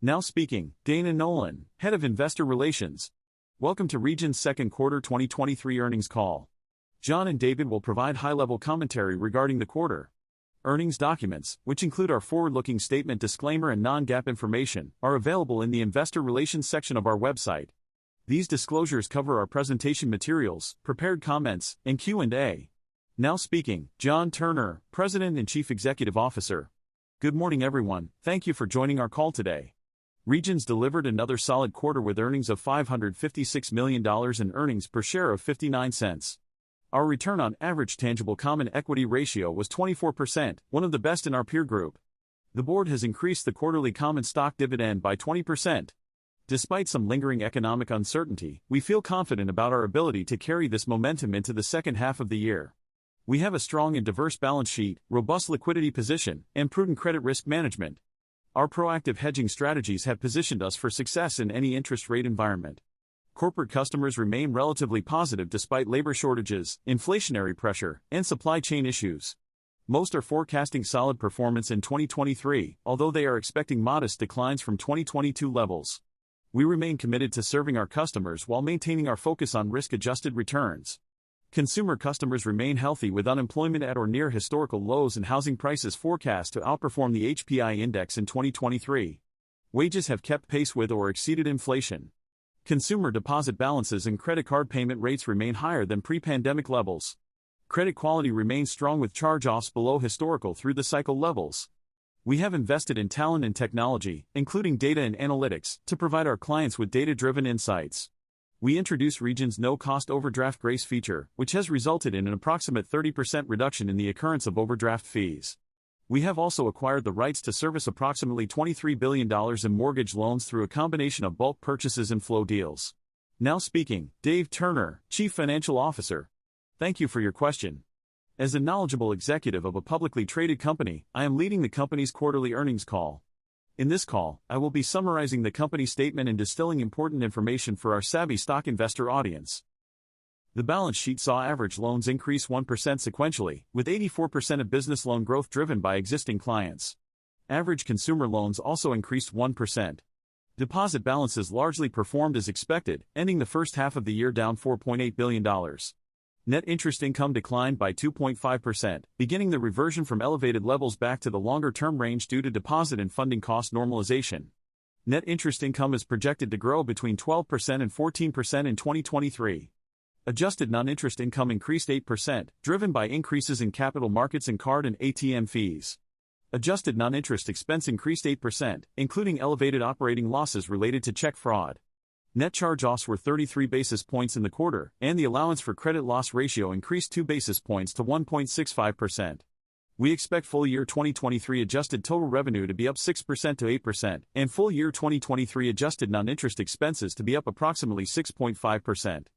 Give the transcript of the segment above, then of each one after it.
Now speaking, Dana Nolan, Head of Investor Relations. Welcome to Regions' second quarter 2023 earnings call. John and David will provide high-level commentary regarding the quarter. Earnings documents, which include our forward-looking statement disclaimer and non-GAAP information, are available in the Investor Relations section of our website. These disclosures cover our presentation materials, prepared comments, and Q&A. Now speaking, John Turner, President and Chief Executive Officer. Good morning everyone, thank you for joining our call today. Regions delivered another solid quarter with earnings of $556 million and earnings per share of 59 cents. Our return on average tangible common equity ratio was 24%, one of the best in our peer group. The board has increased the quarterly common stock dividend by 20%. Despite some lingering economic uncertainty, we feel confident about our ability to carry this momentum into the second half of the year. We have a strong and diverse balance sheet, robust liquidity position, and prudent credit risk management. Our proactive hedging strategies have positioned us for success in any interest rate environment. Corporate customers remain relatively positive despite labor shortages, inflationary pressure, and supply chain issues. Most are forecasting solid performance in 2023, although they are expecting modest declines from 2022 levels. We remain committed to serving our customers while maintaining our focus on risk-adjusted returns. Consumer customers remain healthy with unemployment at or near historical lows and housing prices forecast to outperform the HPI index in 2023. Wages have kept pace with or exceeded inflation. Consumer deposit balances and credit card payment rates remain higher than pre-pandemic levels. Credit quality remains strong with charge-offs below historical through-the-cycle levels. We have invested in talent and technology, including data and analytics, to provide our clients with data-driven insights. We introduced Regions' no-cost overdraft grace feature, which has resulted in an approximate 30% reduction in the occurrence of overdraft fees. We have also acquired the rights to service approximately $23 billion in mortgage loans through a combination of bulk purchases and flow deals. Now speaking, Dave Turner, Chief Financial Officer. Thank you for your question. As a knowledgeable executive of a publicly traded company, I am leading the company's quarterly earnings call. In this call, I will be summarizing the company statement and distilling important information for our savvy stock investor audience. The balance sheet saw average loans increase 1% sequentially, with 84% of business loan growth driven by existing clients. Average consumer loans also increased 1%. Deposit balances largely performed as expected, ending the first half of the year down $4.8 billion. Net interest income declined by 2.5%, beginning the reversion from elevated levels back to the longer-term range due to deposit and funding cost normalization. Net interest income is projected to grow between 12% and 14% in 2023. Adjusted non-interest income increased 8%, driven by increases in capital markets and card and ATM fees. Adjusted non-interest expense increased 8%, including elevated operating losses related to check fraud. Net charge-offs were 33 basis points in the quarter, and the allowance for credit loss ratio increased 2 basis points to 1.65%. We expect full year 2023 adjusted total revenue to be up 6% to 8%, and full year 2023 adjusted non-interest expenses to be up approximately 6.5%.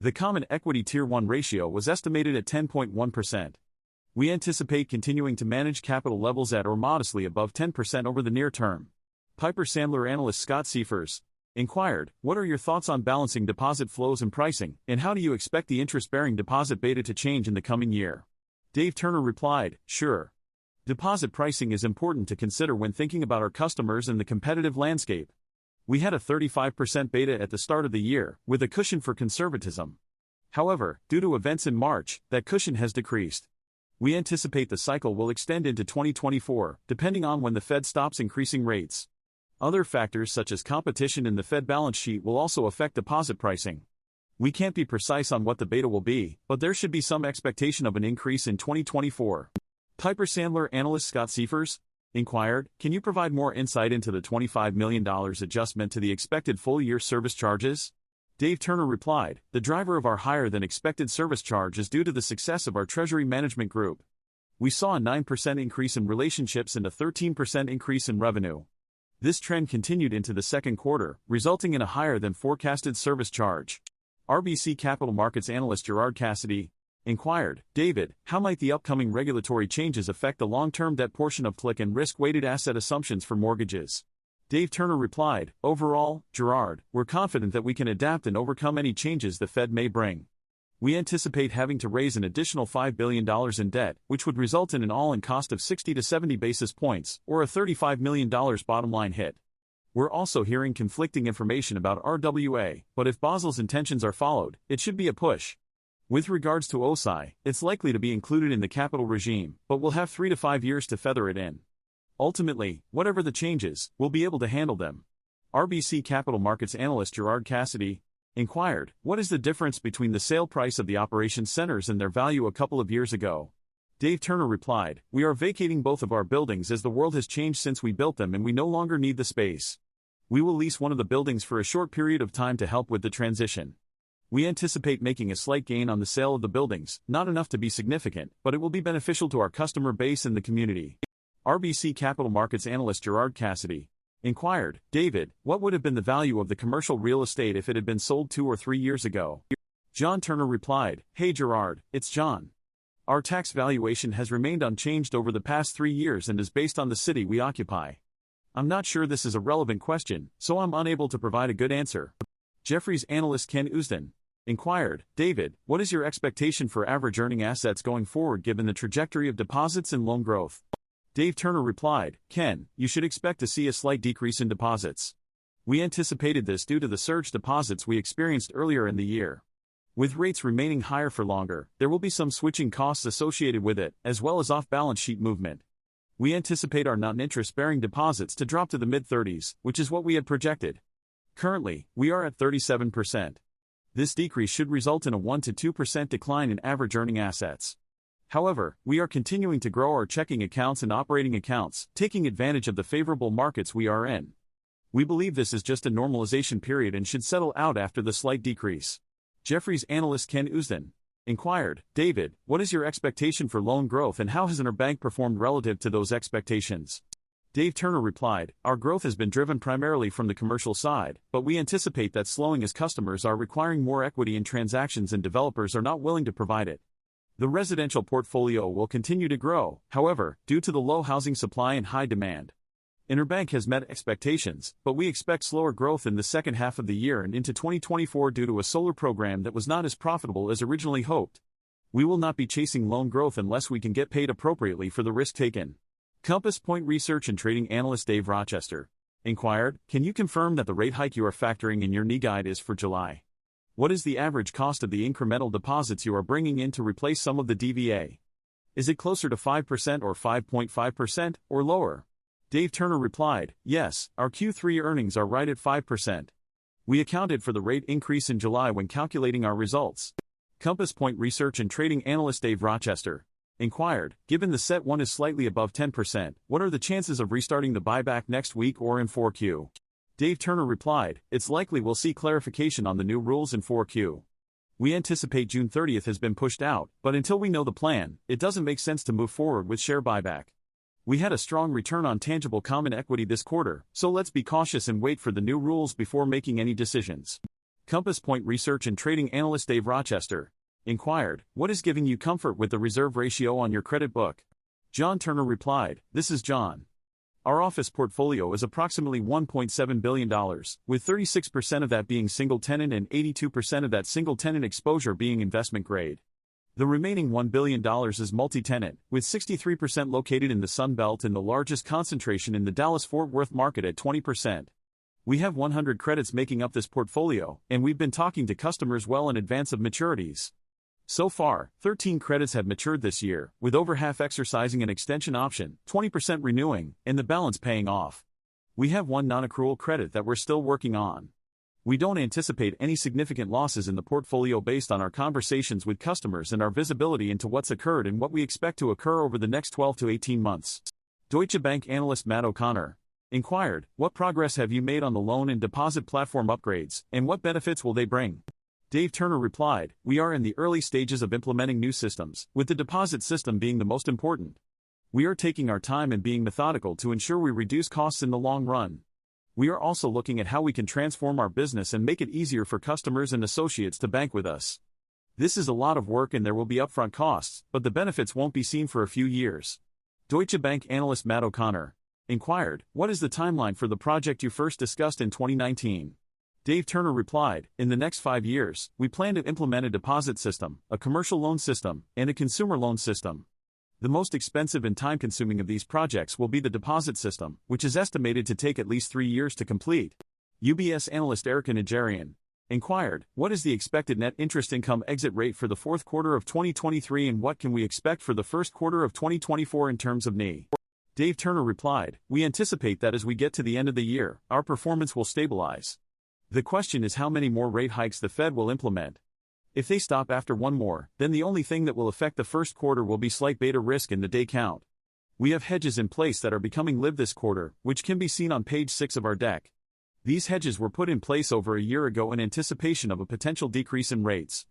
The Common Equity Tier 1 ratio was estimated at 10.1%. We anticipate continuing to manage capital levels at or modestly above 10% over the near term. Piper Sandler analyst Scott Seifers inquired, "What are your thoughts on balancing deposit flows and pricing, and how do you expect the interest-bearing deposit beta to change in the coming year?" Dave Turner replied, "Sure. Deposit pricing is important to consider when thinking about our customers and the competitive landscape. We had a 35% beta at the start of the year, with a cushion for conservatism. However, due to events in March, that cushion has decreased. We anticipate the cycle will extend into 2024, depending on when the Fed stops increasing rates. Other factors such as competition in the Fed balance sheet will also affect deposit pricing. We can't be precise on what the beta will be, but there should be some expectation of an increase in 2024. Piper Sandler analyst Scott Seifers inquired, "Can you provide more insight into the $25 million adjustment to the expected full-year service charges?" Dave Turner replied, "The driver of our higher-than-expected service charge is due to the success of our treasury management group. We saw a 9% increase in relationships and a 13% increase in revenue. This trend continued into the second quarter, resulting in a higher-than-forecasted service charge." RBC Capital Markets analyst Gerard Cassidy inquired, "David, how might the upcoming regulatory changes affect the long-term debt portion of TLIC and risk-weighted asset assumptions for mortgages?" Dave Turner replied, "Overall, Gerard, we're confident that we can adapt and overcome any changes the Fed may bring. We anticipate having to raise an additional $5 billion in debt, which would result in an all-in cost of 60 to 70 basis points, or a $35 million bottom line hit. We're also hearing conflicting information about RWA, but if Basel's intentions are followed, it should be a push. With regards to AOCI, it's likely to be included in the capital regime, but we'll have 3 to 5 years to feather it in. Ultimately, whatever the changes, we'll be able to handle them. RBC Capital Markets analyst Gerard Cassidy inquired, what is the difference between the sale price of the operations centers and their value a couple of years ago? Dave Turner replied, we are vacating both of our buildings as the world has changed since we built them and we no longer need the space. We will lease one of the buildings for a short period of time to help with the transition. We anticipate making a slight gain on the sale of the buildings, not enough to be significant, but it will be beneficial to our customer base and the community. RBC Capital Markets analyst Gerard Cassidy inquired, David, what would have been the value of the commercial real estate if it had been sold 2 or 3 years ago? John Turner replied, hey Gerard, it's John. Our tax valuation has remained unchanged over the past 3 years and is based on the city we occupy. I'm not sure this is a relevant question, so I'm unable to provide a good answer. Jefferies analyst Ken Usden inquired, David, what is your expectation for average earning assets going forward given the trajectory of deposits and loan growth? Dave Turner replied, Ken, you should expect to see a slight decrease in deposits. We anticipated this due to the surge deposits we experienced earlier in the year. With rates remaining higher for longer, there will be some switching costs associated with it, as well as off-balance sheet movement. We anticipate our non-interest-bearing deposits to drop to the mid-30s, which is what we had projected. Currently, we are at 37%. This decrease should result in a 1 to 2% decline in average earning assets. However, we are continuing to grow our checking accounts and operating accounts, taking advantage of the favorable markets we are in. We believe this is just a normalization period and should settle out after the slight decrease. Jefferies analyst Ken Usden inquired, David, what is your expectation for loan growth and how has our bank performed relative to those expectations? Dave Turner replied, our growth has been driven primarily from the commercial side, but we anticipate that slowing as customers are requiring more equity in transactions and developers are not willing to provide it. The residential portfolio will continue to grow, however, due to the low housing supply and high demand. Interbank has met expectations, but we expect slower growth in the second half of the year and into 2024 due to a solar program that was not as profitable as originally hoped. We will not be chasing loan growth unless we can get paid appropriately for the risk taken. Compass Point research and trading analyst Dave Rochester inquired, can you confirm that the rate hike you are factoring in your NI guide is for July? What is the average cost of the incremental deposits you are bringing in to replace some of the DVA? Is it closer to 5% or 5.5% or lower? Dave Turner replied, yes, our Q3 earnings are right at 5%. We accounted for the rate increase in July when calculating our results. Compass Point research and trading analyst Dave Rochester inquired, given the CET1 is slightly above 10%, what are the chances of restarting the buyback next week or in 4Q? Dave Turner replied, it's likely we'll see clarification on the new rules in 4Q. We anticipate June 30th has been pushed out, but until we know the plan, it doesn't make sense to move forward with share buyback. We had a strong return on tangible common equity this quarter, so let's be cautious and wait for the new rules before making any decisions. Compass Point research and trading analyst Dave Rochester inquired, what is giving you comfort with the reserve ratio on your credit book? John Turner replied, this is John. Our office portfolio is approximately $1.7 billion, with 36% of that being single-tenant and 82% of that single-tenant exposure being investment grade. The remaining $1 billion is multi-tenant, with 63% located in the Sun Belt and the largest concentration in the Dallas-Fort Worth market at 20%. We have 100 credits making up this portfolio, and we've been talking to customers well in advance of maturities. So far, 13 credits have matured this year, with over half exercising an extension option, 20% renewing, and the balance paying off. We have one non-accrual credit that we're still working on. We don't anticipate any significant losses in the portfolio based on our conversations with customers and our visibility into what's occurred and what we expect to occur over the next 12 to 18 months. Deutsche Bank analyst Matt O'Connor inquired, what progress have you made on the loan and deposit platform upgrades, and what benefits will they bring? Dave Turner replied, we are in the early stages of implementing new systems, with the deposit system being the most important. We are taking our time and being methodical to ensure we reduce costs in the long run. We are also looking at how we can transform our business and make it easier for customers and associates to bank with us. This is a lot of work and there will be upfront costs, but the benefits won't be seen for a few years. Deutsche Bank analyst Matt O'Connor inquired, what is the timeline for the project you first discussed in 2019? Dave Turner replied, in the next 5 years, we plan to implement a deposit system, a commercial loan system, and a consumer loan system. The most expensive and time-consuming of these projects will be the deposit system, which is estimated to take at least 3 years to complete. UBS analyst Erica Najarian inquired, what is the expected net interest income exit rate for the fourth quarter of 2023 and what can we expect for the first quarter of 2024 in terms of NI? Dave Turner replied, we anticipate that as we get to the end of the year, our performance will stabilize. The question is how many more rate hikes the Fed will implement. If they stop after one more, then the only thing that will affect the first quarter will be slight beta risk in the day count. We have hedges in place that are becoming live this quarter, which can be seen on page 6 of our deck. These hedges were put in place over a year ago in anticipation of a potential decrease in rates.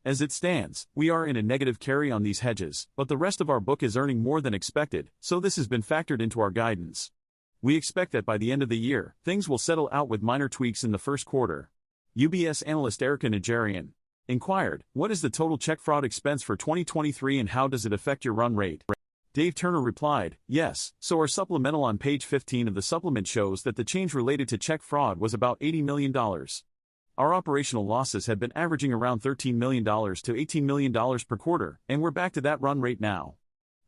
As it stands, we are in a negative carry on these hedges, but the rest of our book is earning more than expected, so this has been factored into our guidance. We expect that by the end of the year, things will settle out with minor tweaks in the first quarter. UBS analyst Erica Najarian inquired, what is the total check fraud expense for 2023 and how does it affect your run rate? Dave Turner replied, yes, so our supplemental on page 15 of the supplement shows that the change related to check fraud was about $80 million. Our operational losses had been averaging around $13 million to $18 million per quarter, and we're back to that run rate now.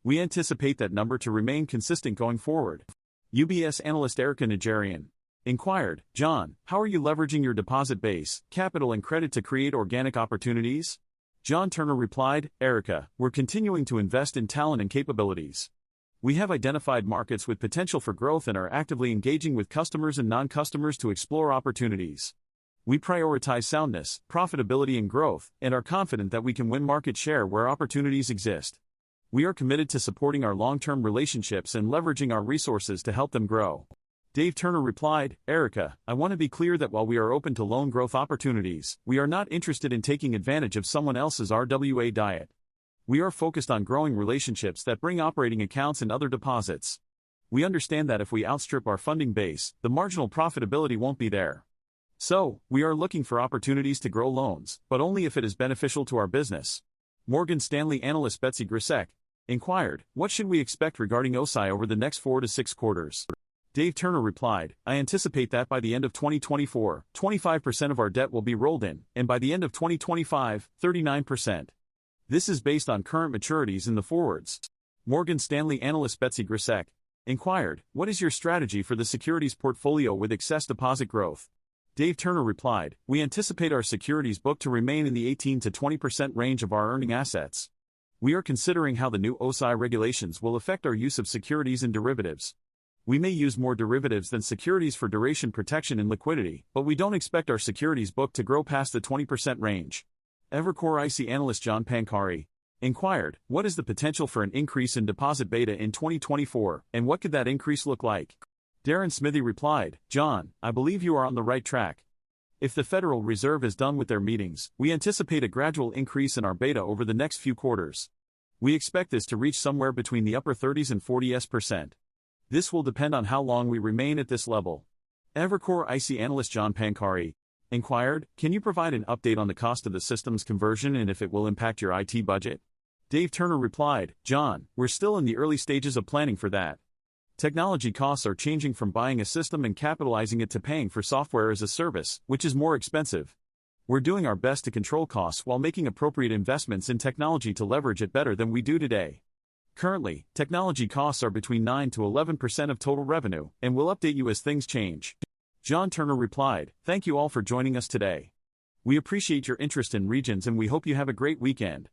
We anticipate that number to remain consistent going forward. UBS analyst Erica Najarian inquired, John, how are you leveraging your deposit base, capital and credit to create organic opportunities? John Turner replied, Erica, we're continuing to invest in talent and capabilities. We have identified markets with potential for growth and are actively engaging with customers and non-customers to explore opportunities. We prioritize soundness, profitability and growth, and are confident that we can win market share where opportunities exist. We are committed to supporting our long-term relationships and leveraging our resources to help them grow. Dave Turner replied, Erica, I want to be clear that while we are open to loan growth opportunities, we are not interested in taking advantage of someone else's RWA diet. We are focused on growing relationships that bring operating accounts and other deposits. We understand that if we outstrip our funding base, the marginal profitability won't be there. So, we are looking for opportunities to grow loans, but only if it is beneficial to our business. Morgan Stanley analyst Betsy Grisek inquired, what should we expect regarding AOCI over the next 4 to 6 quarters? Dave Turner replied, I anticipate that by the end of 2024, 25% of our debt will be rolled in, and by the end of 2025, 39%. This is based on current maturities in the forwards. Morgan Stanley analyst Betsy Grisek inquired, what is your strategy for the securities portfolio with excess deposit growth? Dave Turner replied, we anticipate our securities book to remain in the 18 to 20% range of our earning assets. We are considering how the new AOCI regulations will affect our use of securities and derivatives. We may use more derivatives than securities for duration protection and liquidity, but we don't expect our securities book to grow past the 20% range. Evercore IC analyst John Pancari inquired, what is the potential for an increase in deposit beta in 2024, and what could that increase look like? Darren Smithy replied, John, I believe you are on the right track. If the Federal Reserve is done with their meetings, we anticipate a gradual increase in our beta over the next few quarters. We expect this to reach somewhere between the upper 30s and 40%. This will depend on how long we remain at this level. Evercore IC analyst John Pancari inquired, can you provide an update on the cost of the systems conversion and if it will impact your IT budget? Dave Turner replied, John, we're still in the early stages of planning for that. Technology costs are changing from buying a system and capitalizing it to paying for software as a service, which is more expensive. We're doing our best to control costs while making appropriate investments in technology to leverage it better than we do today. Currently, technology costs are between 9 to 11% of total revenue, and we'll update you as things change. John Turner replied, thank you all for joining us today. We appreciate your interest in Regions and we hope you have a great weekend.